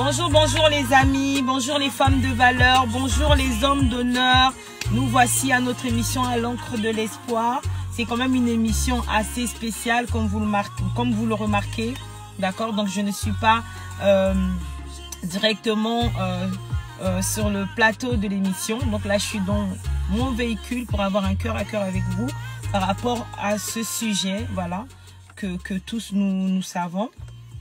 Bonjour, bonjour les amis, bonjour les femmes de valeur, bonjour les hommes d'honneur. Nous voici à notre émission à l'encre de l'espoir. C'est quand même une émission assez spéciale comme vous le remarquez. D'accord, donc je ne suis pas directement sur le plateau de l'émission. Donc là, je suis dans mon véhicule pour avoir un cœur à cœur avec vous par rapport à ce sujet, voilà, que tous nous savons.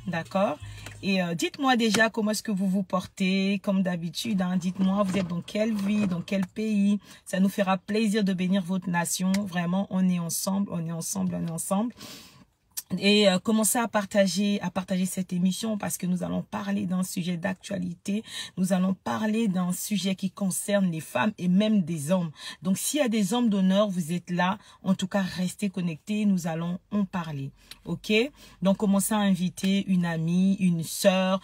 D'accord. Et dites-moi déjà comment est-ce que vous vous portez, comme d'habitude. Hein, dites-moi, vous êtes dans quelle ville, dans quel pays. Ça nous fera plaisir de bénir votre nation. Vraiment, on est ensemble, on est ensemble, on est ensemble. Et commencez à partager cette émission parce que nous allons parler d'un sujet d'actualité. Nous allons parler d'un sujet qui concerne les femmes et même des hommes. Donc, s'il y a des hommes d'honneur, vous êtes là. En tout cas, restez connectés. Nous allons en parler. OK? Donc, commencez à inviter une amie, une sœur,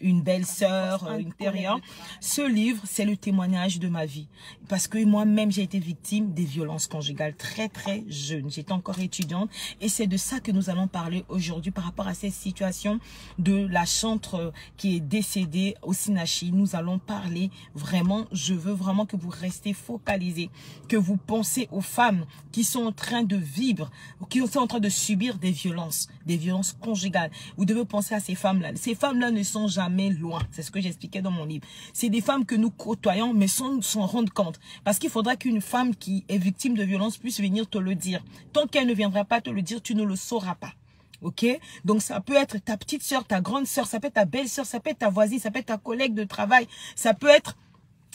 une belle-sœur, une terrien. Ce livre, c'est le témoignage de ma vie. Parce que moi-même, j'ai été victime des violences conjugales très, très jeune. J'étais encore étudiante et c'est de ça que nous allons parler aujourd'hui par rapport à cette situation de la chantre qui est décédée au Sinachi. Nous allons parler vraiment, je veux vraiment que vous restez focalisés, que vous pensez aux femmes qui sont en train de vivre, qui sont en train de subir des violences conjugales. Vous devez penser à ces femmes-là. Ces femmes-là ne sont jamais loin. C'est ce que j'expliquais dans mon livre. C'est des femmes que nous côtoyons, mais sans s'en rendre compte. Parce qu'il faudra qu'une femme qui est victime de violence puisse venir te le dire. Tant qu'elle ne viendra pas te le dire, tu ne le sauras pas. OK? Donc, ça peut être ta petite sœur, ta grande sœur, ça peut être ta belle-sœur, ça peut être ta voisine, ça peut être ta collègue de travail, ça peut être,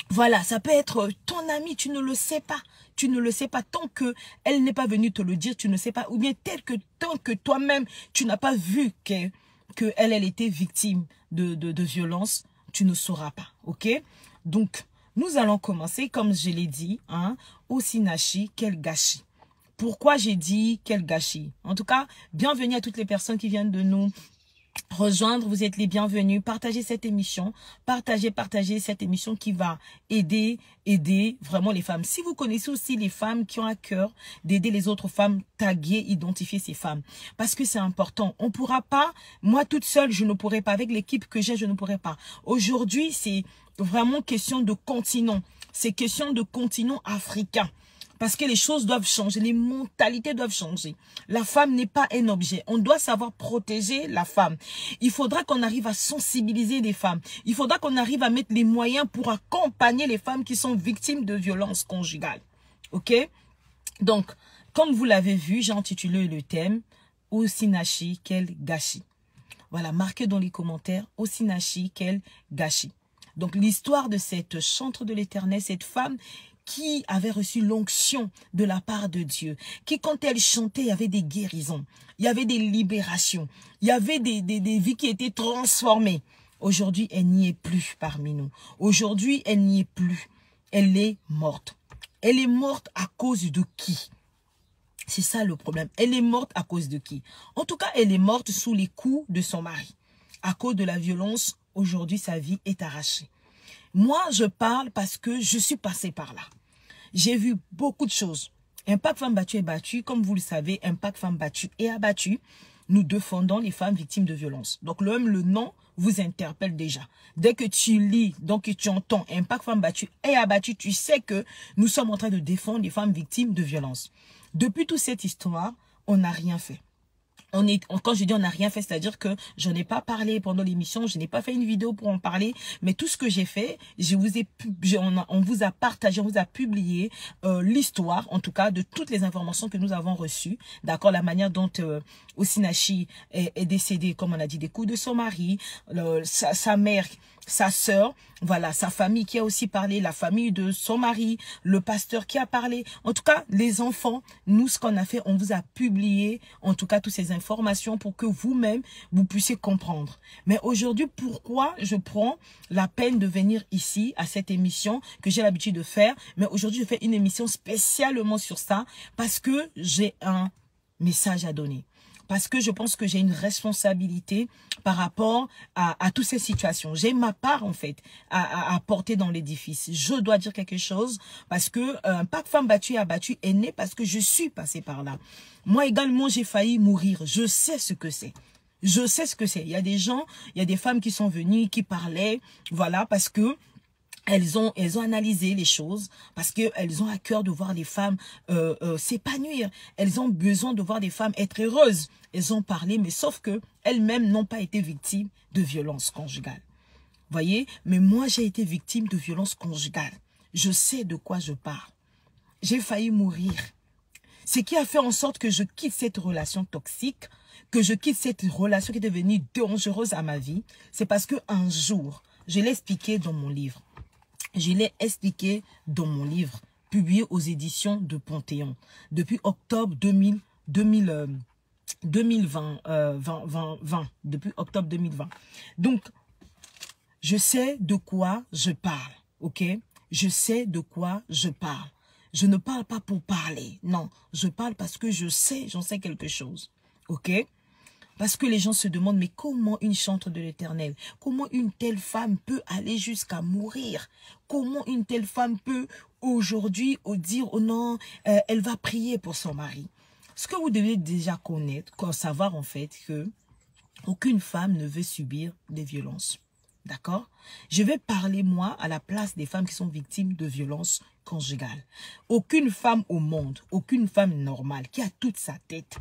voilà, ça peut être ton ami, tu ne le sais pas. Tu ne le sais pas tant qu'elle n'est pas venue te le dire, tu ne sais pas. Ou bien tant que toi-même, tu n'as pas vu qu'elle était victime de violence, tu ne sauras pas. OK? Donc, nous allons commencer, comme je l'ai dit, hein, au Sinachi, quel gâchis. Pourquoi j'ai dit quel gâchis? En tout cas, bienvenue à toutes les personnes qui viennent de nous rejoindre. Vous êtes les bienvenus. Partagez cette émission. Partagez cette émission qui va aider vraiment les femmes. Si vous connaissez aussi les femmes qui ont à cœur d'aider les autres femmes, taguer, identifier ces femmes. Parce que c'est important. On ne pourra pas, moi toute seule, je ne pourrai pas. Avec l'équipe que j'ai, je ne pourrai pas. Aujourd'hui, c'est vraiment question de continent. C'est question de continent africain. Parce que les choses doivent changer, les mentalités doivent changer. La femme n'est pas un objet. On doit savoir protéger la femme. Il faudra qu'on arrive à sensibiliser les femmes. Il faudra qu'on arrive à mettre les moyens pour accompagner les femmes qui sont victimes de violences conjugales. OK? Donc, comme vous l'avez vu, j'ai intitulé le thème « Au Sinachi, quel gâchis ». Voilà, marquez dans les commentaires « Au Sinachi, quel gâchis ». Donc, l'histoire de cette chantre de l'Éternel, cette femme qui avait reçu l'onction de la part de Dieu, qui quand elle chantait, il y avait des guérisons, il y avait des libérations, il y avait des vies qui étaient transformées. Aujourd'hui, elle n'y est plus parmi nous. Aujourd'hui, elle n'y est plus. Elle est morte. Elle est morte à cause de qui? C'est ça le problème. Elle est morte à cause de qui? En tout cas, elle est morte sous les coups de son mari. À cause de la violence, aujourd'hui, sa vie est arrachée. Moi, je parle parce que je suis passée par là. J'ai vu beaucoup de choses. Impact Femmes Battues et Battues, comme vous le savez, Impact Femmes Battues et Abattues, nous défendons les femmes victimes de violences. Donc, le nom vous interpelle déjà. Dès que tu lis, donc que tu entends Impact Femmes Battues et Abattues, tu sais que nous sommes en train de défendre les femmes victimes de violences. Depuis toute cette histoire, on n'a rien fait. Quand je dis on n'a rien fait, c'est-à-dire que je n'ai pas parlé pendant l'émission, je n'ai pas fait une vidéo pour en parler, mais tout ce que j'ai fait, on vous a partagé, on vous a publié l'histoire, en tout cas, de toutes les informations que nous avons reçues, d'accord, la manière dont Osinachi est décédé, comme on a dit, des coups de son mari, sa mère, sa sœur, voilà, sa famille qui a aussi parlé, la famille de son mari, le pasteur qui a parlé. En tout cas, les enfants, nous, ce qu'on a fait, on vous a publié, en tout cas, toutes ces informations pour que vous-même, vous puissiez comprendre. Mais aujourd'hui, pourquoi je prends la peine de venir ici, à cette émission que j'ai l'habitude de faire? Mais aujourd'hui, je fais une émission spécialement sur ça parce que j'ai un message à donner. Parce que je pense que j'ai une responsabilité par rapport à toutes ces situations. J'ai ma part, en fait, à porter dans l'édifice. Je dois dire quelque chose parce que Impact Femmes Battues et Abattues est né parce que je suis passée par là. Moi, également, j'ai failli mourir. Je sais ce que c'est. Je sais ce que c'est. Il y a des gens, il y a des femmes qui sont venues, qui parlaient, voilà, parce que elles ont analysé les choses, parce qu'elles ont à cœur de voir les femmes s'épanouir. Elles ont besoin de voir des femmes être heureuses. Elles ont parlé, mais sauf que elles-mêmes n'ont pas été victimes de violences conjugales. Voyez, mais moi j'ai été victime de violences conjugales. Je sais de quoi je parle. J'ai failli mourir. Ce qui a fait en sorte que je quitte cette relation toxique, que je quitte cette relation qui est devenue dangereuse à ma vie, c'est parce qu'un jour, je l'ai expliqué dans mon livre. Je l'ai expliqué dans mon livre, publié aux éditions de Panthéon, depuis octobre 2020, depuis octobre 2020. Donc, je sais de quoi je parle, ok? Je sais de quoi je parle. Je ne parle pas pour parler, non. Je parle parce que je sais, j'en sais quelque chose, ok? Parce que les gens se demandent, mais comment une chantre de l'Éternel, comment une telle femme peut aller jusqu'à mourir? Comment une telle femme peut aujourd'hui dire, oh non, elle va prier pour son mari? Ce que vous devez déjà connaître, savoir en fait que aucune femme ne veut subir des violences. D'accord? Je vais parler, moi, à la place des femmes qui sont victimes de violences conjugales. Aucune femme au monde, aucune femme normale qui a toute sa tête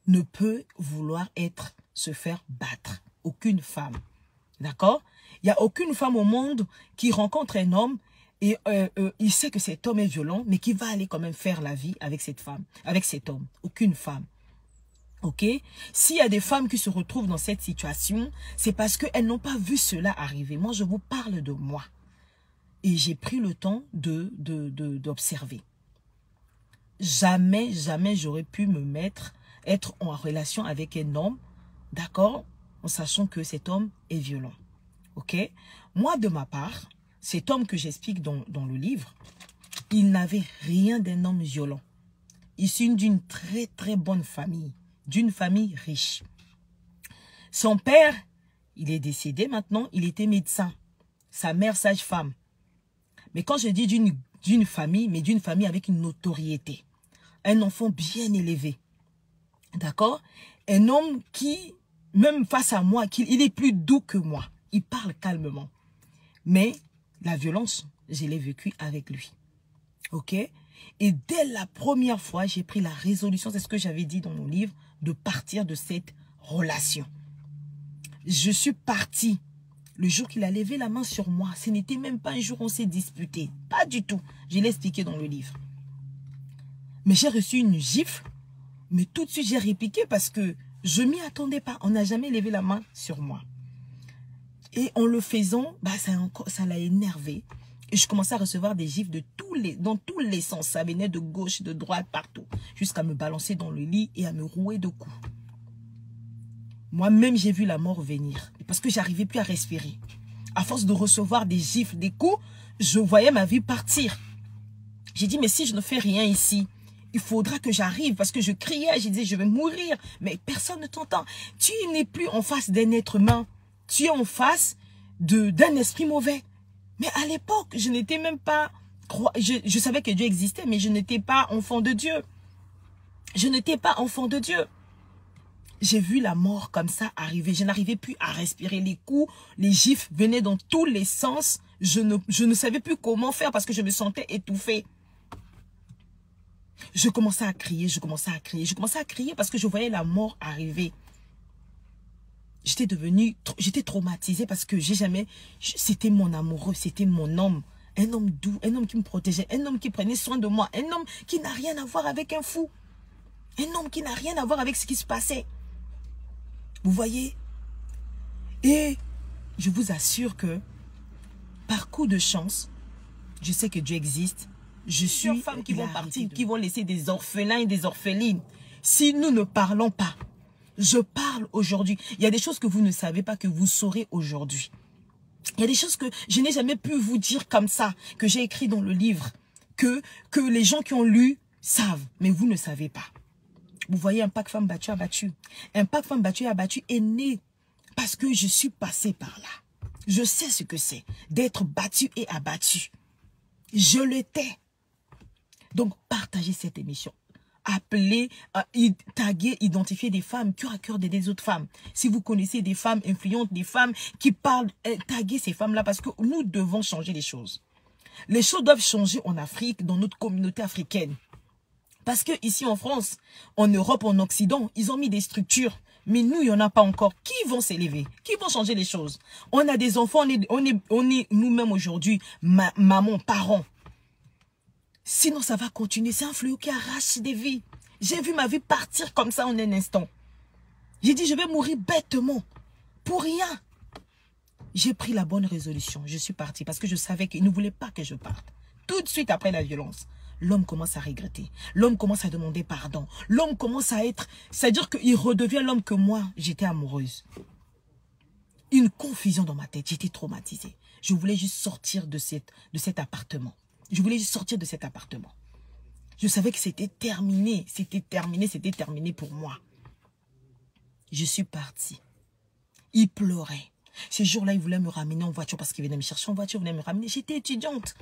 ne peut vouloir se faire battre. Aucune femme. D'accord? Il n'y a aucune femme au monde qui rencontre un homme et il sait que cet homme est violent, mais qui va aller quand même faire la vie avec cette femme, avec cet homme. Aucune femme. Ok? S'il y a des femmes qui se retrouvent dans cette situation, c'est parce qu'elles n'ont pas vu cela arriver. Moi, je vous parle de moi. Et j'ai pris le temps d'observer. Jamais, jamais j'aurais pu être en relation avec un homme, d'accord, en sachant que cet homme est violent. Ok? Moi, de ma part, cet homme que j'explique dans le livre, il n'avait rien d'un homme violent. Issu d'une très, très bonne famille. D'une famille riche. Son père, il est décédé maintenant, il était médecin. Sa mère, sage-femme. Mais quand je dis d'une famille, mais d'une famille avec une notoriété. Un enfant bien élevé. D'accord? Un homme qui, même face à moi, il est plus doux que moi. Il parle calmement. Mais la violence, je l'ai vécue avec lui. Ok? Et dès la première fois, j'ai pris la résolution, c'est ce que j'avais dit dans mon livre, de partir de cette relation. Je suis partie le jour qu'il a levé la main sur moi. Ce n'était même pas un jour où on s'est disputé. Pas du tout. Je l'ai expliqué dans le livre. Mais j'ai reçu une gifle. Mais tout de suite, j'ai répliqué parce que je m'y attendais pas. On n'a jamais levé la main sur moi. Et en le faisant, bah, ça l'a énervé. Et je commençais à recevoir des gifles dans tous les sens. Ça venait de gauche, de droite, partout. Jusqu'à me balancer dans le lit et à me rouer de coups. Moi-même, j'ai vu la mort venir. Parce que j'arrivais plus à respirer. À force de recevoir des gifles, des coups, je voyais ma vie partir. J'ai dit, mais si je ne fais rien ici, il faudra que j'arrive. Parce que je criais, je disais, je vais mourir. Mais personne ne t'entend. Tu n'es plus en face d'un être humain. Tu es en face d'un esprit mauvais. Mais à l'époque, je n'étais même pas... Je savais que Dieu existait, mais je n'étais pas enfant de Dieu. Je n'étais pas enfant de Dieu. J'ai vu la mort comme ça arriver. Je n'arrivais plus à respirer. Les coups, les gifles venaient dans tous les sens. Je ne savais plus comment faire parce que je me sentais étouffée. Je commençais à crier, je commençais à crier. Je commençais à crier parce que je voyais la mort arriver. J'étais traumatisée parce que c'était mon amoureux, c'était mon homme. Un homme doux, un homme qui me protégeait, un homme qui prenait soin de moi, un homme qui n'a rien à voir avec un fou. Un homme qui n'a rien à voir avec ce qui se passait. Vous voyez? Et je vous assure que par coup de chance, je sais que Dieu existe. Je suis une femme qui vont partir, qui vont laisser des orphelins et des orphelines. Si nous ne parlons pas, je parle aujourd'hui. Il y a des choses que vous ne savez pas, que vous saurez aujourd'hui. Il y a des choses que je n'ai jamais pu vous dire comme ça, que j'ai écrit dans le livre, que les gens qui ont lu savent, mais vous ne savez pas. Vous voyez, un pack femme battue abattu. Un pack femme battue abattu est né parce que je suis passée par là. Je sais ce que c'est d'être battu et abattu. Je l'étais. Donc, partagez cette émission. appeler, taguer, identifier des femmes, cœur à cœur des autres femmes. Si vous connaissez des femmes influentes, des femmes qui parlent, taguez ces femmes-là parce que nous devons changer les choses. Les choses doivent changer en Afrique, dans notre communauté africaine. Parce que ici en France, en Europe, en Occident, ils ont mis des structures. Mais nous, il n'y en a pas encore. Qui vont s'élever? Qui vont changer les choses? On a des enfants, on est nous-mêmes aujourd'hui, maman, parents. Sinon, ça va continuer. C'est un fléau qui arrache des vies. J'ai vu ma vie partir comme ça en un instant. J'ai dit, je vais mourir bêtement. Pour rien. J'ai pris la bonne résolution. Je suis partie parce que je savais qu'il ne voulait pas que je parte. Tout de suite après la violence. L'homme commence à regretter. L'homme commence à demander pardon. L'homme commence à être... C'est-à-dire qu'il redevient l'homme que moi, j'étais amoureuse. Une confusion dans ma tête. J'étais traumatisée. Je voulais juste sortir de cet appartement. Je voulais juste sortir de cet appartement. Je savais que c'était terminé. C'était terminé pour moi. Je suis partie. Il pleurait. Ce jour-là, il voulait me ramener en voiture parce qu'il venait me chercher en voiture. Il venait me ramener. J'étais étudiante.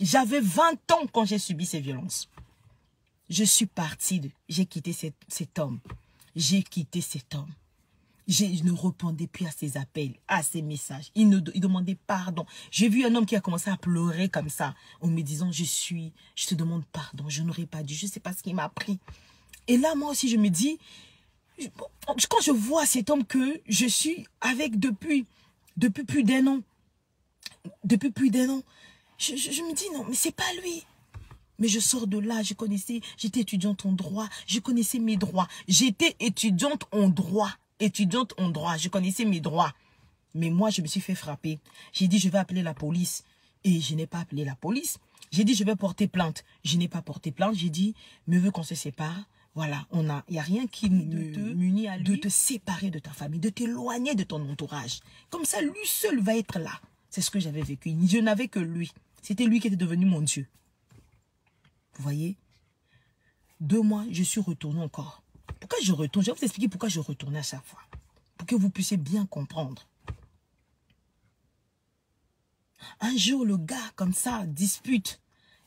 J'avais 20 ans quand j'ai subi ces violences. Je suis partie. J'ai quitté cet homme. J'ai quitté cet homme. Je ne répondais plus à ses appels, à ses messages. Il demandait pardon. J'ai vu un homme qui a commencé à pleurer comme ça, en me disant, je te demande pardon, je n'aurais pas dû, je ne sais pas ce qui m'a pris. Et là, moi aussi, je me dis, quand je vois cet homme que je suis avec depuis plus d'un an, je me dis, non, mais c'est pas lui. Mais je sors de là, j'étais étudiante en droit, je connaissais mes droits. J'étais étudiante en droit, je connaissais mes droits. Mais moi, je me suis fait frapper. J'ai dit, je vais appeler la police. Et je n'ai pas appelé la police. J'ai dit, je vais porter plainte. Je n'ai pas porté plainte. J'ai dit, me veux qu'on se sépare. Voilà, il n'y a rien qui m'unit à lui. De te séparer de ta famille, de t'éloigner de ton entourage. Comme ça, lui seul va être là. C'est ce que j'avais vécu. Je n'avais que lui. C'était lui qui était devenu mon Dieu. Vous voyez? 2 mois, je suis retournée encore. Pourquoi je retourne? Je vais vous expliquer pourquoi je retournais à chaque fois. Pour que vous puissiez bien comprendre. Un jour, le gars, comme ça, dispute.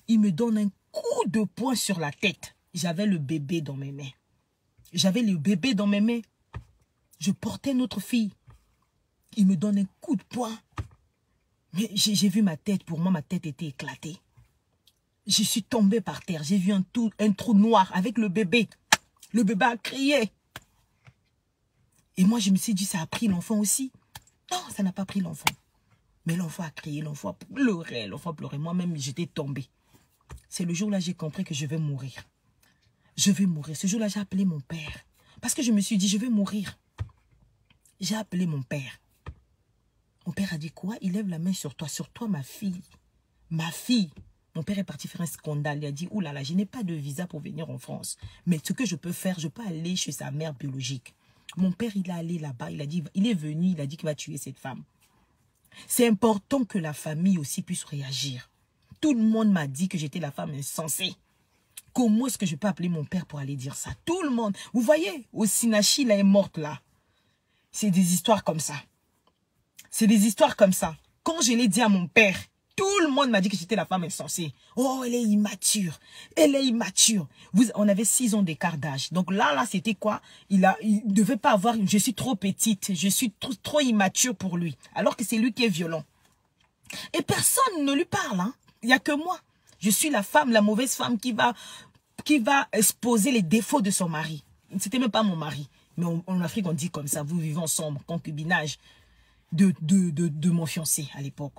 Il me donne un coup de poing sur la tête. J'avais le bébé dans mes mains. Je portais notre fille. Il me donne un coup de poing. Mais j'ai vu ma tête. Pour moi, ma tête était éclatée. Je suis tombée par terre. J'ai vu un trou noir avec le bébé. Le bébé a crié. Et moi, je me suis dit, ça a pris l'enfant aussi. Non, ça n'a pas pris l'enfant. Mais l'enfant a crié, l'enfant pleurait. Moi-même, j'étais tombée. C'est le jour-là j'ai compris que je vais mourir. Je vais mourir. Ce jour-là, j'ai appelé mon père. Parce que je me suis dit, je vais mourir. J'ai appelé mon père. Mon père a dit quoi? Il lève la main sur toi, ma fille. Ma fille. Mon père est parti faire un scandale. Il a dit, oulala, je n'ai pas de visa pour venir en France. Mais ce que je peux faire, je peux aller chez sa mère biologique. Mon père, il est allé là-bas. Il a dit, il est venu, il a dit qu'il va tuer cette femme. C'est important que la famille aussi puisse réagir. Tout le monde m'a dit que j'étais la femme insensée. Comment est-ce que je peux appeler mon père pour aller dire ça? Tout le monde. Vous voyez, Osinachi, là, est morte là. C'est des histoires comme ça. C'est des histoires comme ça. Quand je l'ai dit à mon père, tout le monde m'a dit que j'étais la femme insensée. Oh, elle est immature. Elle est immature. On avait 6 ans d'écart d'âge. Donc là, c'était quoi? Il ne devait pas avoir... Je suis trop petite. Je suis trop immature pour lui. Alors que c'est lui qui est violent. Et personne ne lui parle. Hein. Il n'y a que moi. Je suis la femme, la mauvaise femme qui va exposer les défauts de son mari. C'était même pas mon mari. Mais en Afrique, on dit comme ça. Vous vivez ensemble, concubinage de mon fiancé à l'époque.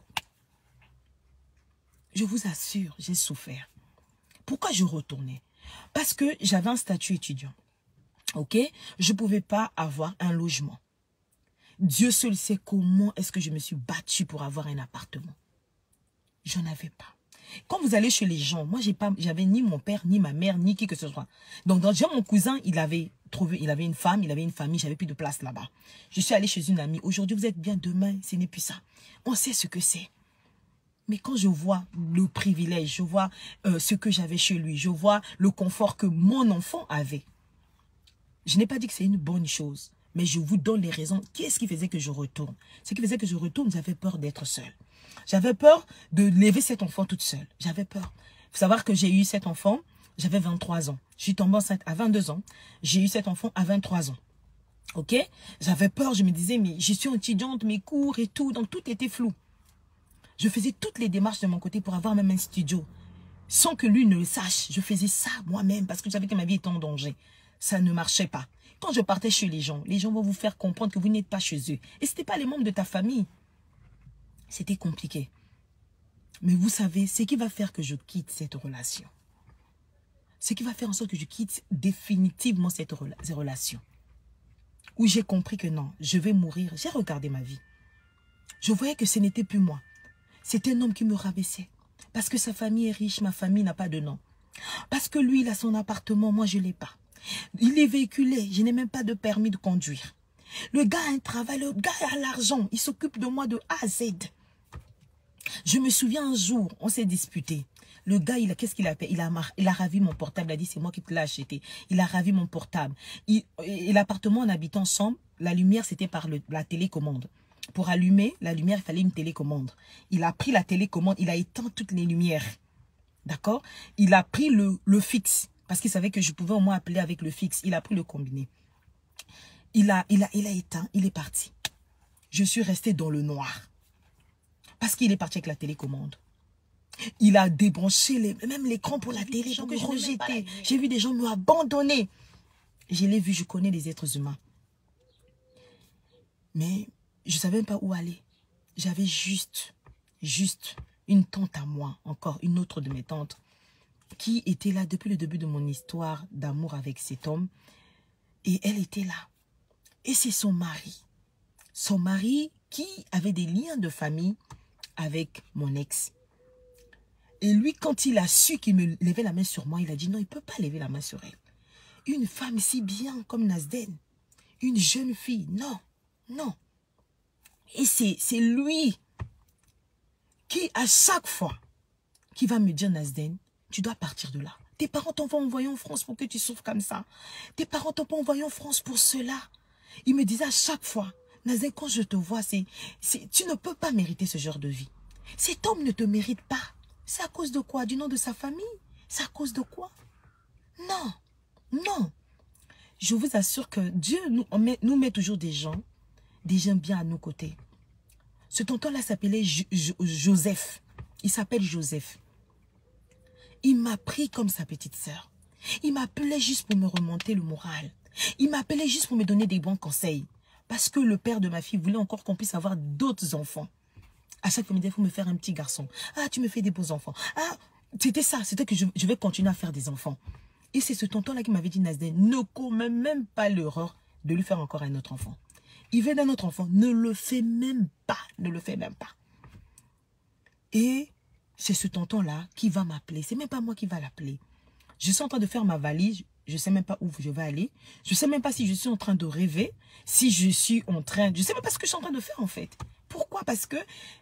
Je vous assure, j'ai souffert. Pourquoi je retournais? Parce que j'avais un statut étudiant. Ok? Je ne pouvais pas avoir un logement. Dieu seul sait comment est-ce que je me suis battue pour avoir un appartement. Je n'en avais pas. Quand vous allez chez les gens, moi, j'avais ni mon père, ni ma mère, ni qui que ce soit. Donc, déjà, mon cousin, il avait une femme, il avait une famille, j'avais plus de place là-bas. Je suis allée chez une amie. Aujourd'hui, vous êtes bien, demain, ce n'est plus ça. On sait ce que c'est. Mais quand je vois le privilège, je vois ce que j'avais chez lui, je vois le confort que mon enfant avait. Je n'ai pas dit que c'est une bonne chose, mais je vous donne les raisons. Qu'est-ce qui faisait que je retourne? Ce qui faisait que je retourne, j'avais peur d'être seule. J'avais peur de lever cet enfant toute seule. J'avais peur. Il faut savoir que j'ai eu cet enfant J'avais 23 ans. Je suis tombée enceinte à 22 ans. J'ai eu cet enfant à 23 ans. Ok? J'avais peur, je me disais, mais je suis étudiante, mes cours et tout, donc tout était flou. Je faisais toutes les démarches de mon côté pour avoir même un studio. Sans que lui ne le sache. Je faisais ça moi-même parce que je savais que ma vie était en danger. Ça ne marchait pas. Quand je partais chez les gens vont vous faire comprendre que vous n'êtes pas chez eux. Et ce n'était pas les membres de ta famille. C'était compliqué. Mais vous savez, ce qui va faire que je quitte cette relation, ce qui va faire en sorte que je quitte définitivement cette relation, où j'ai compris que non, je vais mourir. J'ai regardé ma vie. Je voyais que ce n'était plus moi. C'était un homme qui me rabaissait. Parce que sa famille est riche, ma famille n'a pas de nom. Parce que lui, il a son appartement, moi je ne l'ai pas. Il est véhiculé, je n'ai même pas de permis de conduire. Le gars a un travail, le gars a l'argent, il s'occupe de moi de A à Z. Je me souviens un jour, on s'est disputé. Le gars, qu'est-ce qu'il a fait? Il a ravi mon portable. Il a dit, c'est moi qui te l'ai acheté. Il a ravi mon portable. Et l'appartement, on habitait ensemble. La lumière, c'était par la télécommande. Pour allumer la lumière, il fallait une télécommande. Il a pris la télécommande. Il a éteint toutes les lumières. D'accord? Il a pris le fixe. Parce qu'il savait que je pouvais au moins appeler avec le fixe. Il a pris le combiné. Il a éteint. Il est parti. Je suis restée dans le noir. Parce qu'il est parti avec la télécommande. Il a débranché même l'écran pour la télé, pour que je rejetais. J'ai vu des gens me abandonner. Je l'ai vu, je connais les êtres humains. Mais je ne savais même pas où aller. J'avais juste une tante à moi, encore une autre de mes tantes, qui était là depuis le début de mon histoire d'amour avec cet homme. Et elle était là. Et c'est son mari. Son mari qui avait des liens de famille avec mon ex. Et lui, quand il a su qu'il me levait la main sur moi, il a dit non, il ne peut pas lever la main sur elle. Une femme si bien comme Nasden, une jeune fille, non, non. Et c'est lui qui, à chaque fois, qui va me dire, Nasden, tu dois partir de là. Tes parents t'ont pas envoyé en France pour que tu souffres comme ça. Tes parents t'ont pas envoyé en France pour cela. Il me disait à chaque fois, Nasden, quand je te vois, tu ne peux pas mériter ce genre de vie. Cet homme ne te mérite pas. C'est à cause de quoi? Du nom de sa famille? C'est à cause de quoi? Non, non. Je vous assure que Dieu nous met toujours des gens bien à nos côtés. Ce tonton-là s'appelait Joseph. Il s'appelle Joseph. Il m'a pris comme sa petite sœur. Il m'appelait juste pour me remonter le moral. Il m'appelait juste pour me donner des bons conseils. Parce que le père de ma fille voulait encore qu'on puisse avoir d'autres enfants. À chaque fois, il me disait, il faut me faire un petit garçon. Ah, tu me fais des beaux enfants. Ah, c'était ça. C'était que je vais continuer à faire des enfants. Et c'est ce tonton-là qui m'avait dit, Nasden, ne commets même pas l'erreur de lui faire encore un autre enfant. Il veut d'un autre enfant. Ne le fais même pas. Ne le fais même pas. Et c'est ce tonton-là qui va m'appeler. C'est même pas moi qui va l'appeler. Je suis en train de faire ma valise. Je ne sais même pas où je vais aller. Je ne sais même pas si je suis en train de rêver. Si je suis en train... Je ne sais même pas ce que je suis en train de faire en fait. Pourquoi? Parce que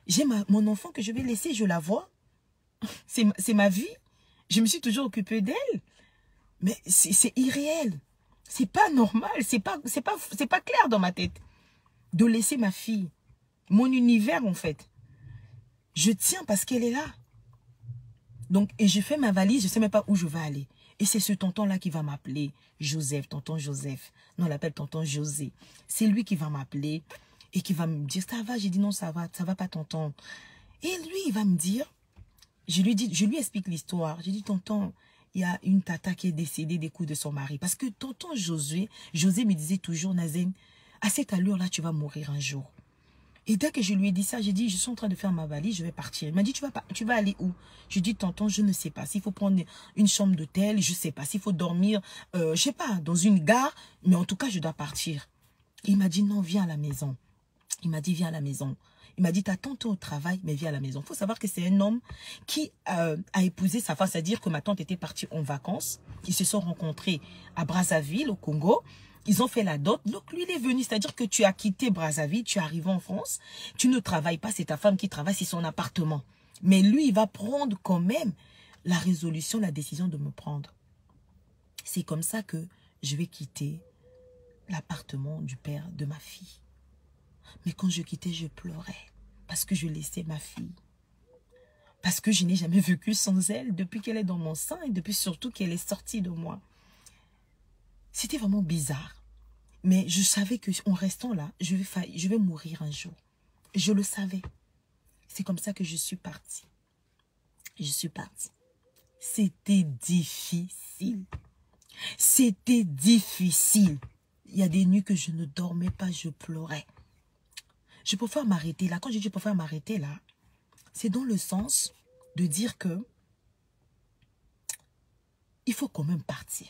j'ai mon enfant que je vais laisser, je la vois. C'est ma vie. Je me suis toujours occupée d'elle. Mais c'est irréel. C'est pas normal. C'est pas clair dans ma tête. De laisser ma fille. Mon univers en fait. Je tiens parce qu'elle est là. Donc, et je fais ma valise, je ne sais même pas où je vais aller. Et c'est ce tonton-là qui va m'appeler Joseph, tonton Joseph. Non, on l'appelle tonton José. C'est lui qui va m'appeler et qui va me dire, ça va? J'ai dit non, ça va pas tonton. Et lui, il va me dire, je lui explique l'histoire. J'ai dit, tonton, il y a une tata qui est décédée des coups de son mari. Parce que tonton José me disait toujours, Nazen, à cette allure-là, tu vas mourir un jour. Et dès que je lui ai dit ça, j'ai dit, je suis en train de faire ma valise, je vais partir. Il m'a dit, tu vas aller où? Je dis, tonton, je ne sais pas. S'il faut prendre une chambre d'hôtel, je ne sais pas. S'il faut dormir, je ne sais pas, dans une gare, mais en tout cas, je dois partir. Il m'a dit, non, viens à la maison. Il m'a dit, viens à la maison. Il m'a dit, t'as tantôt au travail, mais viens à la maison. Il faut savoir que c'est un homme qui a épousé sa femme, c'est-à-dire que ma tante était partie en vacances. Ils se sont rencontrés à Brazzaville, au Congo. Ils ont fait la dot. Donc, lui, il est venu. C'est-à-dire que tu as quitté Brazzaville, tu es arrivé en France. Tu ne travailles pas. C'est ta femme qui travaille. C'est son appartement. Mais lui, il va prendre quand même la résolution, la décision de me prendre. C'est comme ça que je vais quitter l'appartement du père de ma fille. Mais quand je quittais, je pleurais. Parce que je laissais ma fille. Parce que je n'ai jamais vécu sans elle depuis qu'elle est dans mon sein et depuis surtout qu'elle est sortie de moi. C'était vraiment bizarre. Mais je savais qu'en restant là, je vais mourir un jour. Je le savais. C'est comme ça que je suis partie. Je suis partie. C'était difficile. C'était difficile. Il y a des nuits que je ne dormais pas, je pleurais. Je préfère m'arrêter là. Quand je dis je préfère m'arrêter là, c'est dans le sens de dire que il faut quand même partir.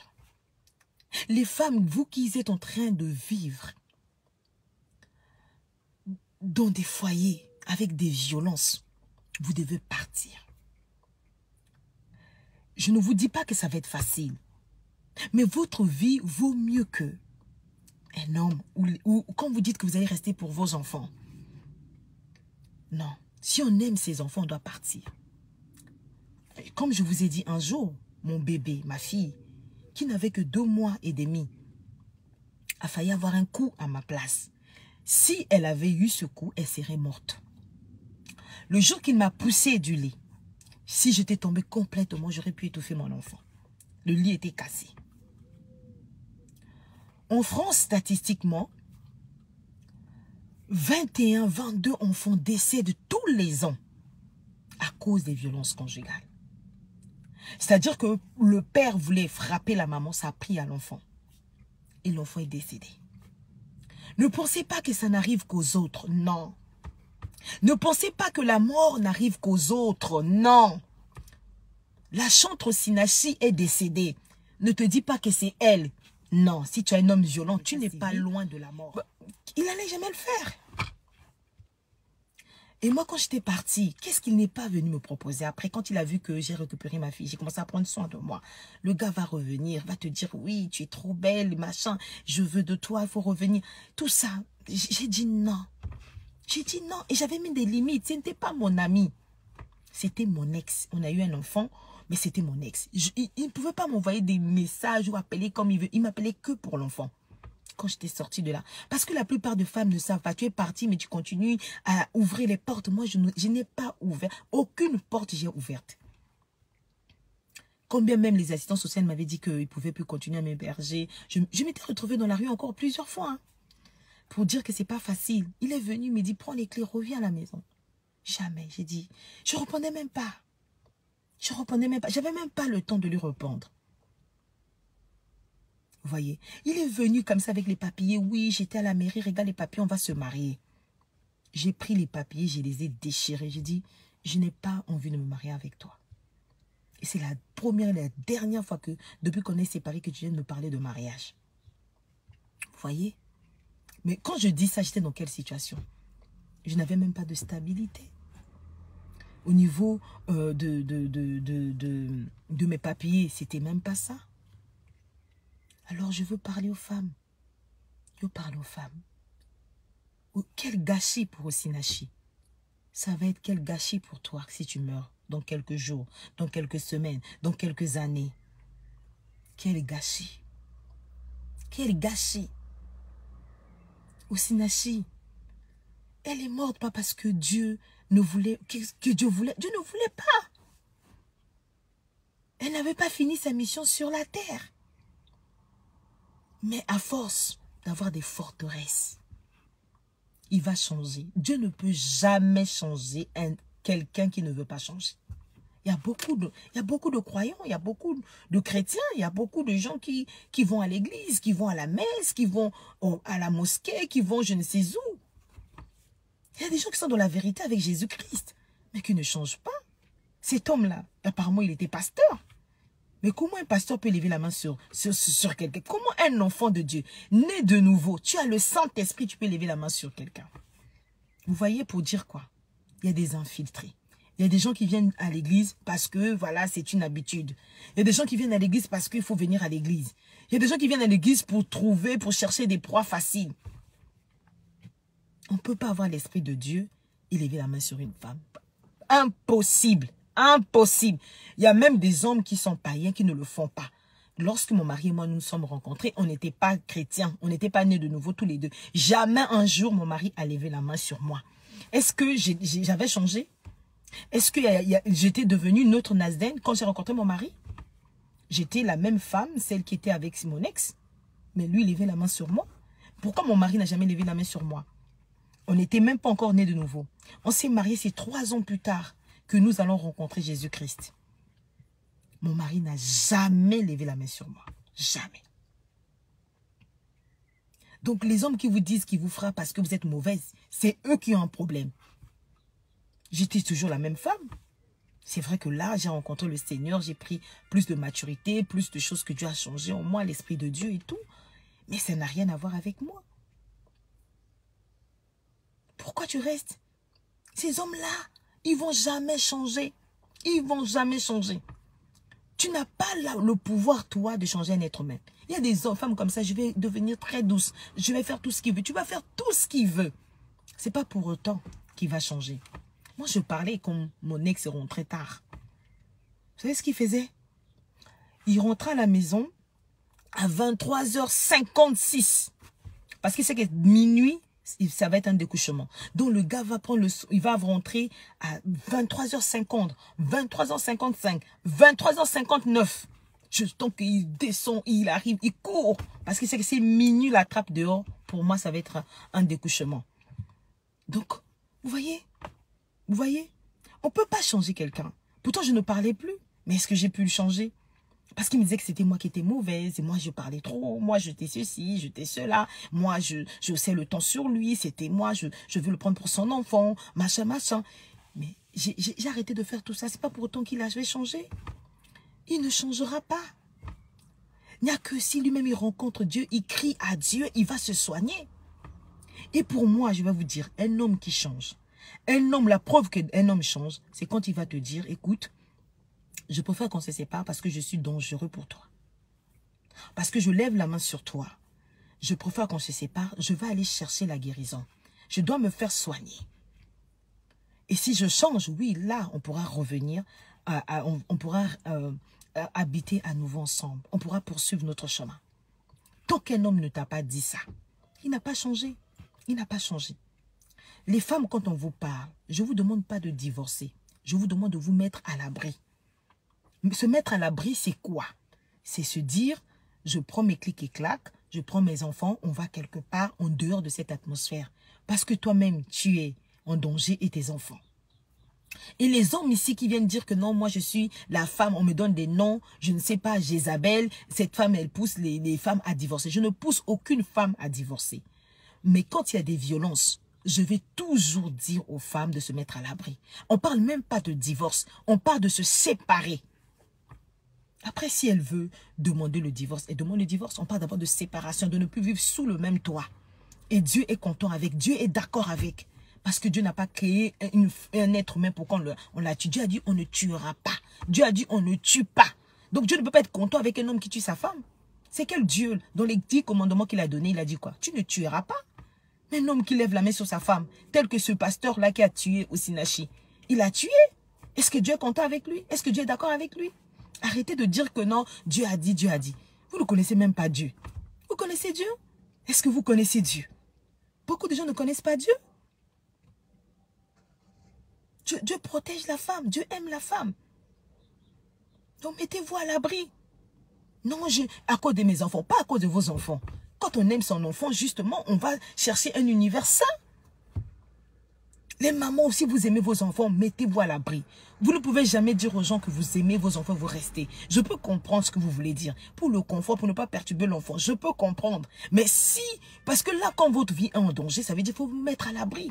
Les femmes, vous qui êtes en train de vivre dans des foyers avec des violences, vous devez partir. Je ne vous dis pas que ça va être facile, mais votre vie vaut mieux que un homme ou quand vous dites que vous allez rester pour vos enfants. Non, si on aime ses enfants, on doit partir. Comme je vous ai dit un jour, mon bébé, ma fille, qui n'avait que 2 mois et demi, a failli avoir un coup à ma place. Si elle avait eu ce coup, elle serait morte. Le jour qu'il m'a poussé du lit, si j'étais tombée complètement, j'aurais pu étouffer mon enfant. Le lit était cassé. En France, statistiquement, 21, 22 enfants décèdent tous les ans à cause des violences conjugales. C'est-à-dire que le père voulait frapper la maman, ça a pris à l'enfant. Et l'enfant est décédé. Ne pensez pas que ça n'arrive qu'aux autres, non. Ne pensez pas que la mort n'arrive qu'aux autres, non. La chantre Sinachi est décédée. Ne te dis pas que c'est elle. Non, si tu es un homme violent, tu n'es pas loin de la mort. Il n'allait jamais le faire. Et moi, quand j'étais partie, qu'est-ce qu'il n'est pas venu me proposer? Après, quand il a vu que j'ai récupéré ma fille, j'ai commencé à prendre soin de moi. Le gars va revenir, va te dire, oui, tu es trop belle, machin, je veux de toi, il faut revenir. Tout ça, j'ai dit non. J'ai dit non. Et j'avais mis des limites. Ce n'était pas mon ami. C'était mon ex. On a eu un enfant, mais c'était mon ex. Il ne pouvait pas m'envoyer des messages ou appeler comme il veut. Il m'appelait que pour l'enfant. Quand j'étais sortie de là. Parce que la plupart de femmes ne savent pas. Tu es partie, mais tu continues à ouvrir les portes. Moi, je n'ai pas ouvert. Aucune porte j'ai ouverte. Combien même les assistants sociaux m'avaient dit qu'ils ne pouvaient plus continuer à m'héberger. Je m'étais retrouvée dans la rue encore plusieurs fois. Hein, pour dire que c'est pas facile. Il est venu, il me dit, prends les clés, reviens à la maison. Jamais, j'ai dit. Je ne répondais même pas. Je ne répondais même pas. J'avais même pas le temps de lui répondre. Vous voyez, il est venu comme ça avec les papiers. Oui, j'étais à la mairie, regarde les papiers, on va se marier. J'ai pris les papiers, je les ai déchirés. J'ai dit, je n'ai pas envie de me marier avec toi. Et c'est la première et la dernière fois que, depuis qu'on est séparés, que tu viens de me parler de mariage. Vous voyez? Mais quand je dis ça, j'étais dans quelle situation? Je n'avais même pas de stabilité. Au niveau de mes papiers, c'était même pas ça. Alors je veux parler aux femmes. Je parle aux femmes. Oh, quel gâchis pour Sinachi. Ça va être quel gâchis pour toi si tu meurs dans quelques jours, dans quelques semaines, dans quelques années. Quel gâchis. Quel gâchis. Sinachi, elle est morte pas parce que Dieu ne voulait, que Dieu voulait. Dieu ne voulait pas. Elle n'avait pas fini sa mission sur la terre. Mais à force d'avoir des forteresses, il va changer. Dieu ne peut jamais changer quelqu'un qui ne veut pas changer. Il y a beaucoup de croyants, il y a beaucoup de chrétiens, il y a beaucoup de gens qui vont à l'église, qui vont à la messe, qui vont à la mosquée, qui vont je ne sais où. Il y a des gens qui sont dans la vérité avec Jésus-Christ, mais qui ne changent pas. Cet homme-là, apparemment, il était pasteur. Mais comment un pasteur peut lever la main sur quelqu'un? Comment un enfant de Dieu, né de nouveau, tu as le Saint-Esprit, tu peux lever la main sur quelqu'un? Vous voyez, pour dire quoi? Il y a des infiltrés. Il y a des gens qui viennent à l'église parce que, voilà, c'est une habitude. Il y a des gens qui viennent à l'église parce qu'il faut venir à l'église. Il y a des gens qui viennent à l'église pour chercher des proies faciles. On ne peut pas avoir l'esprit de Dieu et lever la main sur une femme. Impossible. Impossible. Il y a même des hommes qui sont païens qui ne le font pas. Lorsque mon mari et moi nous sommes rencontrés, on n'était pas chrétiens. On n'était pas nés de nouveau tous les deux. Jamais un jour mon mari a levé la main sur moi. Est-ce que j'avais changé? Est-ce que j'étais devenue une autre Nasden quand j'ai rencontré mon mari? J'étais la même femme, celle qui était avec mon ex. Mais lui, il levait la main sur moi. Pourquoi mon mari n'a jamais levé la main sur moi? On n'était même pas encore nés de nouveau. On s'est mariés, c'est 3 ans plus tard que nous allons rencontrer Jésus-Christ. Mon mari n'a jamais levé la main sur moi. Jamais. Donc les hommes qui vous disent qu'ils vous frappent parce que vous êtes mauvaise, c'est eux qui ont un problème. J'étais toujours la même femme. C'est vrai que là, j'ai rencontré le Seigneur, j'ai pris plus de maturité, plus de choses que Dieu a changé en moi, l'Esprit de Dieu et tout. Mais ça n'a rien à voir avec moi. Pourquoi tu restes? Ces hommes-là, ils vont jamais changer. Ils vont jamais changer. Tu n'as pas le pouvoir, toi, de changer un être humain. Il y a des femmes comme ça, je vais devenir très douce. Je vais faire tout ce qu'il veut. Tu vas faire tout ce qu'il veut. Ce n'est pas pour autant qu'il va changer. Moi, je parlais quand mon ex rentrait tard. Vous savez ce qu'il faisait? Il rentrait à la maison à 23h56. Parce qu'il sait que minuit, ça va être un découchement. Donc, le gars va prendre il va rentrer à 23h50, 23h55, 23h59. Donc, il descend, il arrive, il court. Parce qu'il sait que c'est minuit, la trappe dehors. Pour moi, ça va être un découchement. Donc, vous voyez? Vous voyez? On ne peut pas changer quelqu'un. Pourtant, je ne parlais plus. Mais est-ce que j'ai pu le changer? Parce qu'il me disait que c'était moi qui étais mauvaise. Et moi, je parlais trop. Moi, j'étais ceci, j'étais cela. Moi, je sais le temps sur lui. C'était moi, je veux le prendre pour son enfant. Machin, machin. Mais j'ai arrêté de faire tout ça. C'est pas pour autant qu'il a changé. Il ne changera pas. Il n'y a que si lui-même il rencontre Dieu, il crie à Dieu, il va se soigner. Et pour moi, je vais vous dire, un homme qui change. Un homme, la preuve qu'un homme change, c'est quand il va te dire, écoute, je préfère qu'on se sépare parce que je suis dangereux pour toi. Parce que je lève la main sur toi. Je préfère qu'on se sépare, je vais aller chercher la guérison. Je dois me faire soigner. Et si je change, oui, là, on pourra revenir, on pourra habiter à nouveau ensemble. On pourra poursuivre notre chemin. Tant qu'un homme ne t'a pas dit ça, il n'a pas changé. Il n'a pas changé. Les femmes, quand on vous parle, je ne vous demande pas de divorcer. Je vous demande de vous mettre à l'abri. Se mettre à l'abri, c'est quoi? C'est se dire, je prends mes clics et claques, je prends mes enfants, on va quelque part en dehors de cette atmosphère. Parce que toi-même, tu es en danger et tes enfants. Et les hommes ici qui viennent dire que non, moi je suis la femme, on me donne des noms, je ne sais pas, Jézabel, cette femme, elle pousse les femmes à divorcer. Je ne pousse aucune femme à divorcer. Mais quand il y a des violences, je vais toujours dire aux femmes de se mettre à l'abri. On ne parle même pas de divorce, on parle de se séparer. Après, si elle veut demander le divorce, elle demande le divorce. On parle d'abord de séparation, de ne plus vivre sous le même toit. Et Dieu est content avec, Dieu est d'accord avec. Parce que Dieu n'a pas créé un être humain pour qu'on la tue. Dieu a dit on ne tuera pas. Dieu a dit on ne tue pas. Donc Dieu ne peut pas être content avec un homme qui tue sa femme. C'est quel Dieu, dans les 10 commandements qu'il a donnés, il a dit quoi? Tu ne tueras pas. Mais un homme qui lève la main sur sa femme, tel que ce pasteur-là qui a tué au Sinachi, il a tué. Est-ce que Dieu est content avec lui? Est-ce que Dieu est d'accord avec lui? Arrêtez de dire que non, Dieu a dit, Dieu a dit. Vous ne connaissez même pas Dieu. Vous connaissez Dieu? Est-ce que vous connaissez Dieu? Beaucoup de gens ne connaissent pas Dieu. Dieu protège la femme. Dieu aime la femme. Donc mettez-vous à l'abri. Non, à cause de mes enfants, pas à cause de vos enfants. Quand on aime son enfant, justement, on va chercher un univers sain. Les mamans aussi, vous aimez vos enfants, mettez-vous à l'abri. Vous ne pouvez jamais dire aux gens que vous aimez vos enfants, vous restez. Je peux comprendre ce que vous voulez dire. Pour le confort, pour ne pas perturber l'enfant, je peux comprendre. Mais si, parce que là, quand votre vie est en danger, ça veut dire qu'il faut vous mettre à l'abri.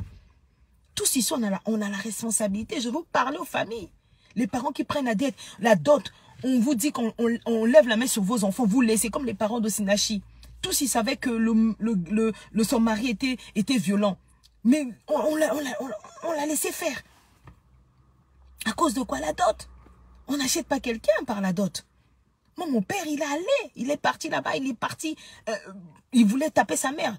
Tous ici, on a la responsabilité. Je veux parler aux familles. Les parents qui prennent la dot, on vous dit qu'on lève la main sur vos enfants, vous laissez, comme les parents de Sinachi. Tous, ils savaient que son mari était violent. Mais on l'a laissé faire. À cause de quoi la dot? On n'achète pas quelqu'un par la dot. Moi, mon père, il est allé. Il est parti là-bas. Il est parti. Il voulait taper sa mère.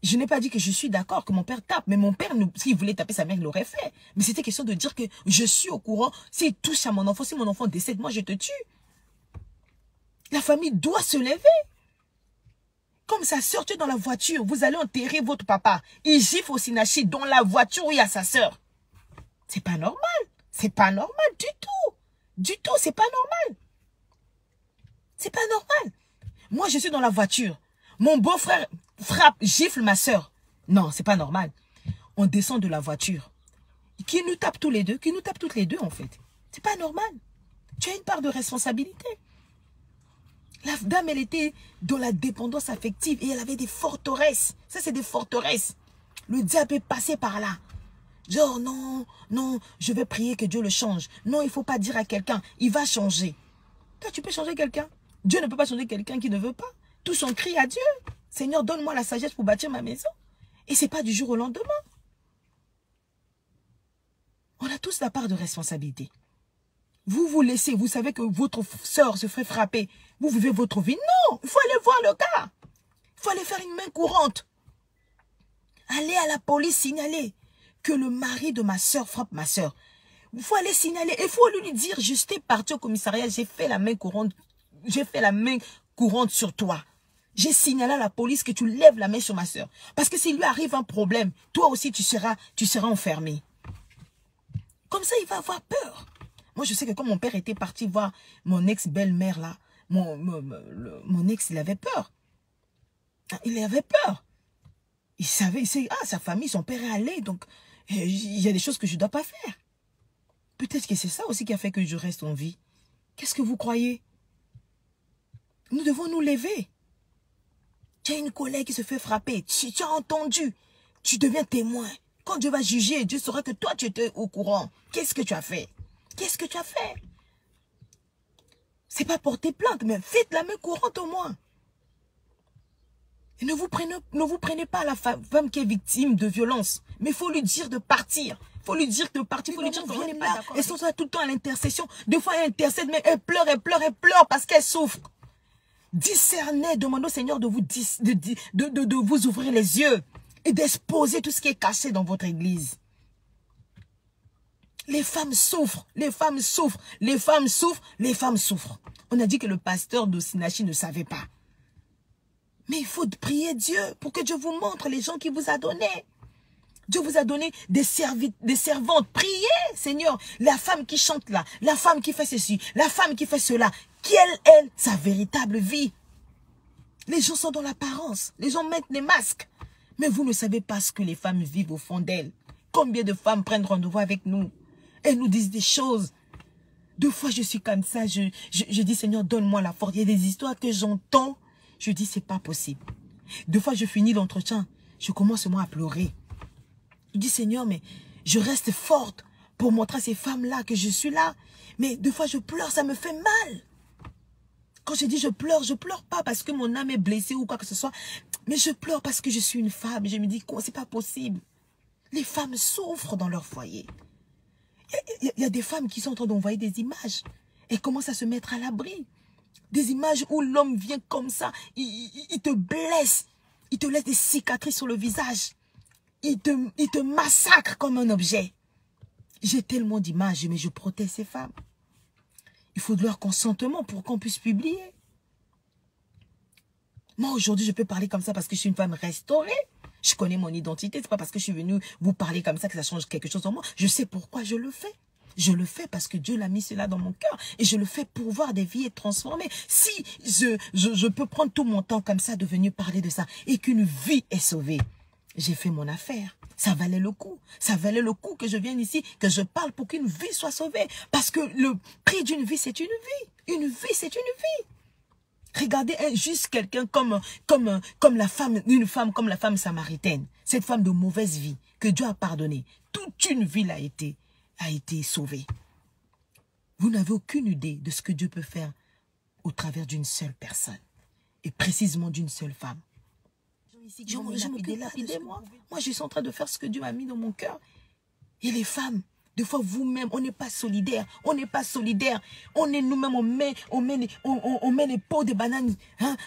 Je n'ai pas dit que je suis d'accord que mon père tape. Mais mon père, s'il voulait taper sa mère, il l'aurait fait. Mais c'était question de dire que je suis au courant. S'il touche à mon enfant, si mon enfant décède, moi, je te tue. La famille doit se lever. Comme sa soeur, tu es dans la voiture, vous allez enterrer votre papa. Il gifle au Sinachi dans la voiture où il y a sa soeur. C'est pas normal. C'est pas normal du tout. Du tout, c'est pas normal. C'est pas normal. Moi, je suis dans la voiture. Mon beau-frère frappe, gifle ma soeur. Non, c'est pas normal. On descend de la voiture. Qui nous tape tous les deux, qui nous tape toutes les deux, en fait. C'est pas normal. Tu as une part de responsabilité. La dame, elle était dans la dépendance affective et elle avait des forteresses. Ça, c'est des forteresses. Le diable est passé par là. Genre, non, non, je vais prier que Dieu le change. Non, il ne faut pas dire à quelqu'un, il va changer. Toi, tu peux changer quelqu'un. Dieu ne peut pas changer quelqu'un qui ne veut pas. Tous on crie à Dieu. Seigneur, donne-moi la sagesse pour bâtir ma maison. Et ce n'est pas du jour au lendemain. On a tous la part de responsabilité. Vous vous laissez, vous savez que votre soeur se fait frapper. Vous vivez votre vie. Non, il faut aller voir le gars. Il faut aller faire une main courante. Allez à la police signaler que le mari de ma soeur frappe ma soeur. Il faut aller signaler. Il faut lui dire, je t'ai parti au commissariat, j'ai fait la main courante. J'ai fait la main courante sur toi. J'ai signalé à la police que tu lèves la main sur ma soeur. Parce que s'il lui arrive un problème, toi aussi tu seras enfermé. Comme ça, il va avoir peur. Moi, je sais que quand mon père était parti voir mon ex-belle-mère là, mon ex, il avait peur. Il avait peur. Il savait, sa famille, son père est allé, donc il y a des choses que je ne dois pas faire. Peut-être que c'est ça aussi qui a fait que je reste en vie. Qu'est-ce que vous croyez? Nous devons nous lever. Tu as une collègue qui se fait frapper. Tu as entendu. Tu deviens témoin. Quand Dieu va juger, Dieu saura que toi, tu étais au courant. Qu'est-ce que tu as fait? Qu'est-ce que tu as fait? C'est pas porter plainte, mais faites la main courante au moins. Et ne vous prenez pas la femme qui est victime de violence. Mais il faut lui dire de partir. Il faut lui dire de partir. Il faut lui dire de pas d'accord. Elles sont tout le temps à l'intercession. Des fois, elle intercède, mais elle pleure parce qu'elle souffre. Discernez, demandez au Seigneur de vous ouvrir les yeux et d'exposer tout ce qui est caché dans votre église. Les femmes souffrent, les femmes souffrent, les femmes souffrent, les femmes souffrent. On a dit que le pasteur de Sinachi ne savait pas. Mais il faut prier Dieu pour que Dieu vous montre les gens qu'il vous a donnés. Dieu vous a donné des servantes. Priez, Seigneur. La femme qui chante là, la femme qui fait ceci, la femme qui fait cela. Quelle est sa véritable vie? Les gens sont dans l'apparence. Les gens mettent des masques. Mais vous ne savez pas ce que les femmes vivent au fond d'elles. Combien de femmes prennent rendez-vous avec nous? Elles nous disent des choses. Deux fois, je suis comme ça. Je dis, Seigneur, donne-moi la force. Il y a des histoires que j'entends. Je dis, c'est pas possible. Deux fois, je finis l'entretien. Je commence moi à pleurer. Je dis, Seigneur, mais je reste forte pour montrer à ces femmes-là que je suis là. Mais deux fois, je pleure, ça me fait mal. Quand je dis je pleure pas parce que mon âme est blessée ou quoi que ce soit. Mais je pleure parce que je suis une femme. Je me dis, c'est pas possible. Les femmes souffrent dans leur foyer. Il y a des femmes qui sont en train d'envoyer des images. Elles commencent à se mettre à l'abri. Des images où l'homme vient comme ça. Il te blesse. Il te laisse des cicatrices sur le visage. Il te massacre comme un objet. J'ai tellement d'images, mais je protège ces femmes. Il faut de leur consentement pour qu'on puisse publier. Moi, aujourd'hui, je peux parler comme ça parce que je suis une femme restaurée. Je connais mon identité. Ce n'est pas parce que je suis venue vous parler comme ça que ça change quelque chose en moi. Je sais pourquoi je le fais. Je le fais parce que Dieu l'a mis cela dans mon cœur. Et je le fais pour voir des vies être transformées. Si je peux prendre tout mon temps comme ça de venir parler de ça et qu'une vie est sauvée, j'ai fait mon affaire. Ça valait le coup. Ça valait le coup que je vienne ici, que je parle pour qu'une vie soit sauvée. Parce que le prix d'une vie, c'est une vie. Une vie, c'est une vie. Regardez juste quelqu'un comme la femme, une femme comme la femme samaritaine. Cette femme de mauvaise vie que Dieu a pardonnée. Toute une vie a été sauvée. Vous n'avez aucune idée de ce que Dieu peut faire au travers d'une seule personne. Et précisément d'une seule femme. Je m'occupe lapidez-moi. Moi, je suis en train de faire ce que Dieu m'a mis dans mon cœur. Et les femmes, des fois, vous-même, on n'est pas solidaires. On n'est pas solidaires. On est nous-mêmes, on met les peaux de bananes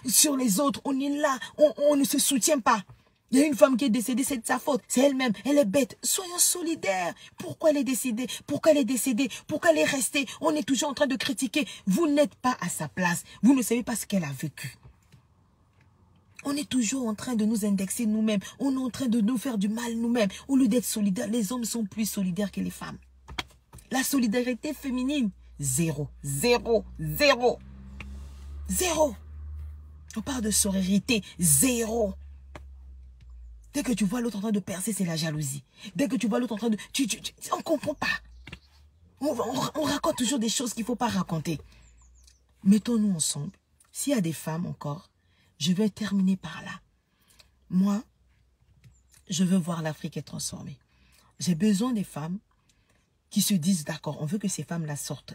sur les autres. On est là. On ne se soutient pas. Il y a une femme qui est décédée, c'est de sa faute. C'est elle-même. Elle est bête. Soyons solidaires. Pourquoi elle est décédée? Pourquoi elle est décédée? Pourquoi elle est restée? On est toujours en train de critiquer. Vous n'êtes pas à sa place. Vous ne savez pas ce qu'elle a vécu. On est toujours en train de nous indexer nous-mêmes. On est en train de nous faire du mal nous-mêmes. Au lieu d'être solidaires, les hommes sont plus solidaires que les femmes. La solidarité féminine, zéro, zéro, zéro. Zéro. On parle de sororité, zéro. Dès que tu vois l'autre en train de percer, c'est la jalousie. Dès que tu vois l'autre en train de... on ne comprend pas. On raconte toujours des choses qu'il ne faut pas raconter. Mettons-nous ensemble. S'il y a des femmes encore, je vais terminer par là. Moi, je veux voir l'Afrique être transformée. J'ai besoin des femmes qui se disent d'accord, on veut que ces femmes-là sortent.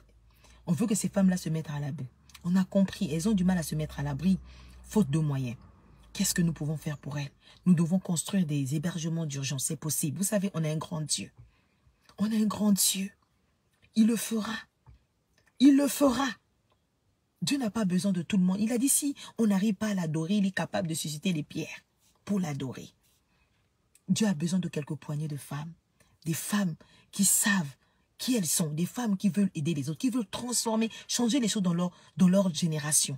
On veut que ces femmes-là se mettent à l'abri. On a compris, elles ont du mal à se mettre à l'abri, faute de moyens. Qu'est-ce que nous pouvons faire pour elles? Nous devons construire des hébergements d'urgence, c'est possible. Vous savez, on a un grand Dieu. On a un grand Dieu. Il le fera. Il le fera. Dieu n'a pas besoin de tout le monde. Il a dit, si on n'arrive pas à l'adorer, il est capable de susciter les pierres pour l'adorer. Dieu a besoin de quelques poignées de femmes. Des femmes qui savent qui elles sont. Des femmes qui veulent aider les autres, qui veulent transformer, changer les choses dans leur génération.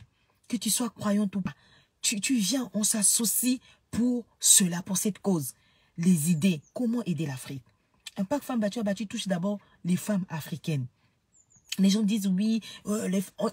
Que tu sois croyante ou pas. Tu viens, on s'associe pour cela, pour cette cause. Les idées, comment aider l'Afrique. Impact Femmes Battues à Battu touche d'abord les femmes africaines. Les gens disent oui,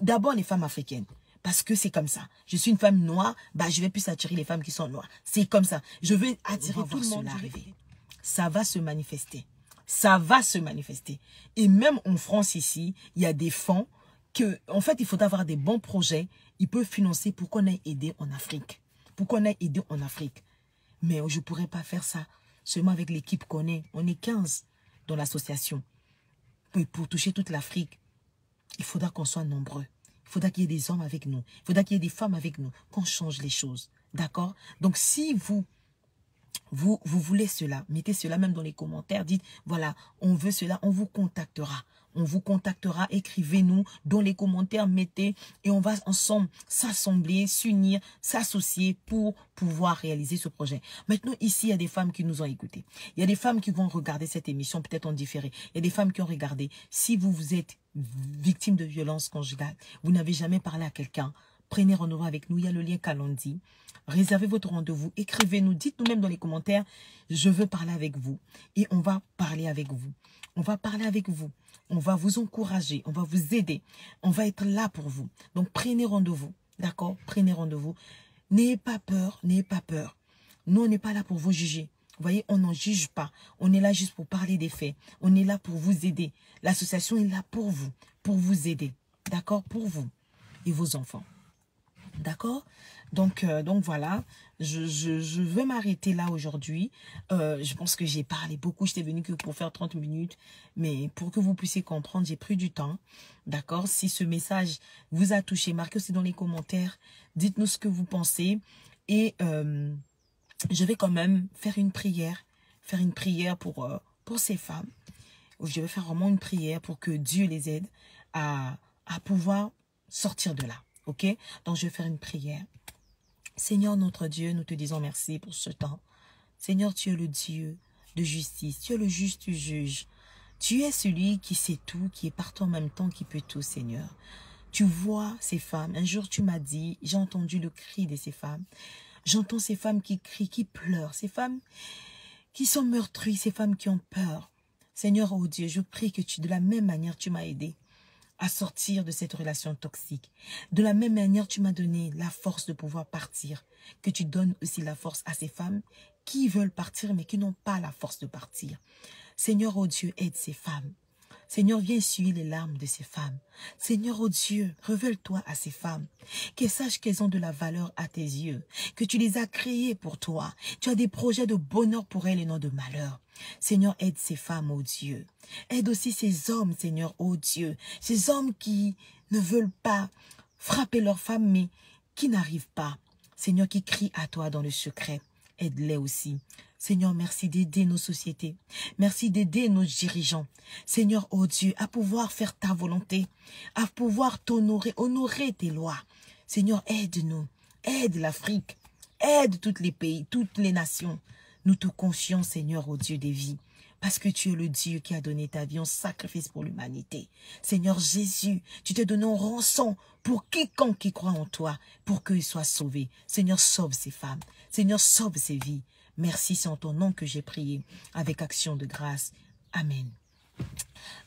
d'abord les femmes africaines. Parce que c'est comme ça. Je suis une femme noire, bah, je vais plus attirer les femmes qui sont noires. C'est comme ça. Je veux attirer tout le monde. Arriver. Ça va se manifester. Ça va se manifester. Et même en France ici, il y a des fonds que, en fait, il faut avoir des bons projets. Ils peuvent financer pour qu'on ait aidé en Afrique. Pour qu'on ait aidé en Afrique. Mais je ne pourrais pas faire ça seulement avec l'équipe qu'on est. On est 15 dans l'association. Pour toucher toute l'Afrique, il faudra qu'on soit nombreux. Il faudra qu'il y ait des hommes avec nous. Il faudra qu'il y ait des femmes avec nous. Qu'on change les choses. D'accord? Donc, si vous voulez cela, mettez cela même dans les commentaires. Dites, voilà, on veut cela, on vous contactera. On vous contactera, écrivez-nous dans les commentaires, mettez, et on va ensemble s'assembler, s'unir, s'associer pour pouvoir réaliser ce projet. Maintenant, ici, il y a des femmes qui nous ont écoutés. Il y a des femmes qui vont regarder cette émission, peut-être en différé. Il y a des femmes qui ont regardé. Si vous êtes victime de violence conjugale, vous n'avez jamais parlé à quelqu'un, prenez rendez-vous avec nous. Il y a le lien Calendly. Réservez votre rendez-vous. Écrivez-nous. Dites-nous même dans les commentaires, je veux parler avec vous. Et on va parler avec vous. On va parler avec vous. On va vous encourager. On va vous aider. On va être là pour vous. Donc, prenez rendez-vous. D'accord? Prenez rendez-vous. N'ayez pas peur. N'ayez pas peur. Nous, on n'est pas là pour vous juger. Vous voyez, on n'en juge pas. On est là juste pour parler des faits. On est là pour vous aider. L'association est là pour vous aider. D'accord? Pour vous et vos enfants. D'accord? Donc voilà, je veux m'arrêter là aujourd'hui. Je pense que j'ai parlé beaucoup. Je n'étais venue que pour faire 30 minutes. Mais pour que vous puissiez comprendre, j'ai pris du temps. D'accord? Si ce message vous a touché, marquez aussi dans les commentaires. Dites-nous ce que vous pensez. Et je vais quand même faire une prière. Faire une prière pour ces femmes. Je vais faire vraiment une prière pour que Dieu les aide à pouvoir sortir de là. Ok? Donc je vais faire une prière. Seigneur notre Dieu, nous te disons merci pour ce temps. Seigneur, tu es le Dieu de justice. Tu es le juste juge. Tu es celui qui sait tout, qui est partout en même temps, qui peut tout, Seigneur. Tu vois ces femmes. Un jour, tu m'as dit, j'ai entendu le cri de ces femmes. J'entends ces femmes qui crient, qui pleurent. Ces femmes qui sont meurtries, ces femmes qui ont peur. Seigneur, oh Dieu, je prie que de la même manière, tu m'as aidé à sortir de cette relation toxique. De la même manière, tu m'as donné la force de pouvoir partir. Que tu donnes aussi la force à ces femmes qui veulent partir, mais qui n'ont pas la force de partir. Seigneur, oh Dieu, aide ces femmes. Seigneur, viens essuyer les larmes de ces femmes. Seigneur, oh Dieu, révèle-toi à ces femmes. Qu'elles sachent qu'elles ont de la valeur à tes yeux. Que tu les as créées pour toi. Tu as des projets de bonheur pour elles et non de malheur. Seigneur, aide ces femmes, oh Dieu. Aide aussi ces hommes, Seigneur, oh Dieu. Ces hommes qui ne veulent pas frapper leurs femmes, mais qui n'arrivent pas. Seigneur, qui crient à toi dans le secret. Aide-les aussi. Seigneur, merci d'aider nos sociétés. Merci d'aider nos dirigeants. Seigneur, oh Dieu, à pouvoir faire ta volonté. À pouvoir t'honorer, honorer tes lois. Seigneur, aide-nous. Aide l'Afrique. Aide tous les pays, toutes les nations. Nous te confions, Seigneur, au Dieu des vies, parce que tu es le Dieu qui a donné ta vie en sacrifice pour l'humanité. Seigneur Jésus, tu t'es donné en rançon pour quiconque qui croit en toi, pour qu'il soit sauvé. Seigneur, sauve ces femmes. Seigneur, sauve ces vies. Merci, c'est en ton nom que j'ai prié, avec action de grâce. Amen.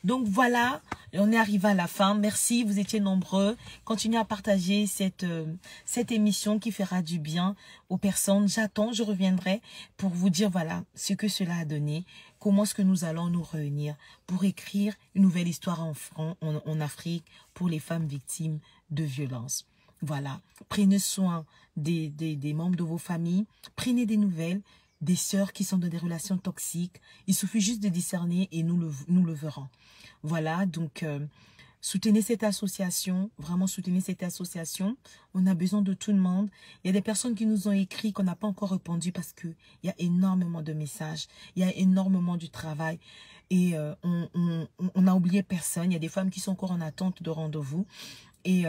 Donc voilà, on est arrivé à la fin. Merci, vous étiez nombreux. Continuez à partager cette émission qui fera du bien aux personnes. J'attends, je reviendrai pour vous dire voilà ce que cela a donné. Comment est-ce que nous allons nous réunir pour écrire une nouvelle histoire en Afrique pour les femmes victimes de violences. Voilà, prenez soin des membres de vos familles. Prenez des nouvelles des sœurs qui sont dans des relations toxiques. Il suffit juste de discerner et nous le verrons. Voilà, donc soutenez cette association, vraiment soutenez cette association. On a besoin de tout le monde. Il y a des personnes qui nous ont écrit qu'on n'a pas encore répondu parce qu'il y a énormément de messages, il y a énormément de travail et on n'a oublié personne. Il y a des femmes qui sont encore en attente de rendez-vous et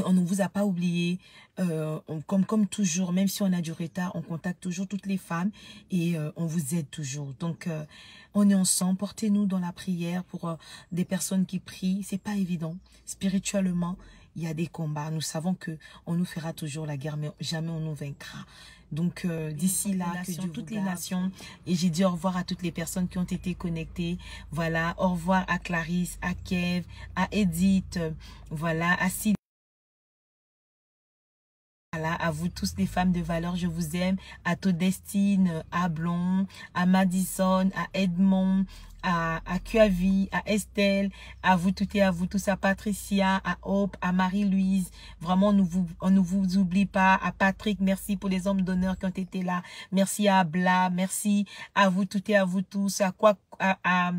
on ne vous a pas oublié, comme toujours, même si on a du retard, on contacte toujours toutes les femmes et on vous aide toujours. Donc, on est ensemble, portez-nous dans la prière pour des personnes qui prient. C'est pas évident. Spirituellement, il y a des combats. Nous savons que on nous fera toujours la guerre, mais jamais on nous vaincra. Donc, d'ici là, que Dieu toutes les nations. Et j'ai dit au revoir à toutes les personnes qui ont été connectées. Voilà, au revoir à Clarisse, à Kev, à Edith, voilà, à Sylvie. Voilà, à vous tous les femmes de valeur, je vous aime. À Todestine, à Blond, à Madison, à Edmond, à Cuavi, à Estelle, à vous toutes et à vous tous, à Patricia, à Hope, à Marie-Louise. Vraiment, on ne vous oublie pas. À Patrick, merci pour les hommes d'honneur qui ont été là. Merci à Bla, merci à vous toutes et à vous tous. À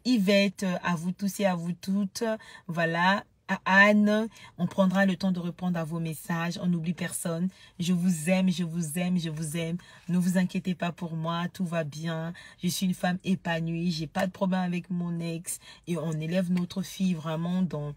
Yvette, à vous tous et à vous toutes. Voilà. À Anne, on prendra le temps de répondre à vos messages. On n'oublie personne. Je vous aime, je vous aime, je vous aime. Ne vous inquiétez pas pour moi, tout va bien. Je suis une femme épanouie, j'ai pas de problème avec mon ex. Et on élève notre fille vraiment dans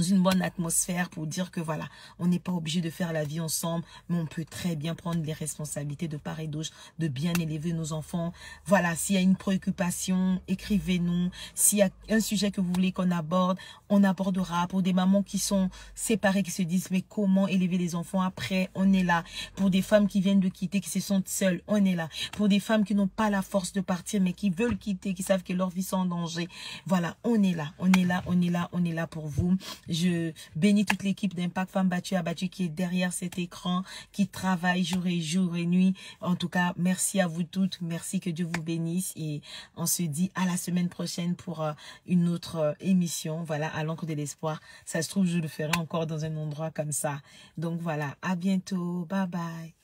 une bonne atmosphère pour dire que voilà, on n'est pas obligé de faire la vie ensemble, mais on peut très bien prendre les responsabilités de part et d'autre, de bien élever nos enfants. Voilà, s'il y a une préoccupation, écrivez-nous. S'il y a un sujet que vous voulez qu'on aborde, on abordera. Pour des mamans qui sont séparées, qui se disent mais comment élever les enfants après, on est là. Pour des femmes qui viennent de quitter, qui se sentent seules, on est là. Pour des femmes qui n'ont pas la force de partir, mais qui veulent quitter, qui savent que leur vie est en danger. Voilà, on est là, on est là, on est là, on est là pour vous. Je bénis toute l'équipe d'Impact Femmes Battues Abattues qui est derrière cet écran, qui travaille jour et nuit. En tout cas, merci à vous toutes. Merci, que Dieu vous bénisse. Et on se dit à la semaine prochaine pour une autre émission. Voilà, à l'encre de l'espoir. Ça se trouve, je le ferai encore dans un endroit comme ça. Donc voilà, à bientôt. Bye bye.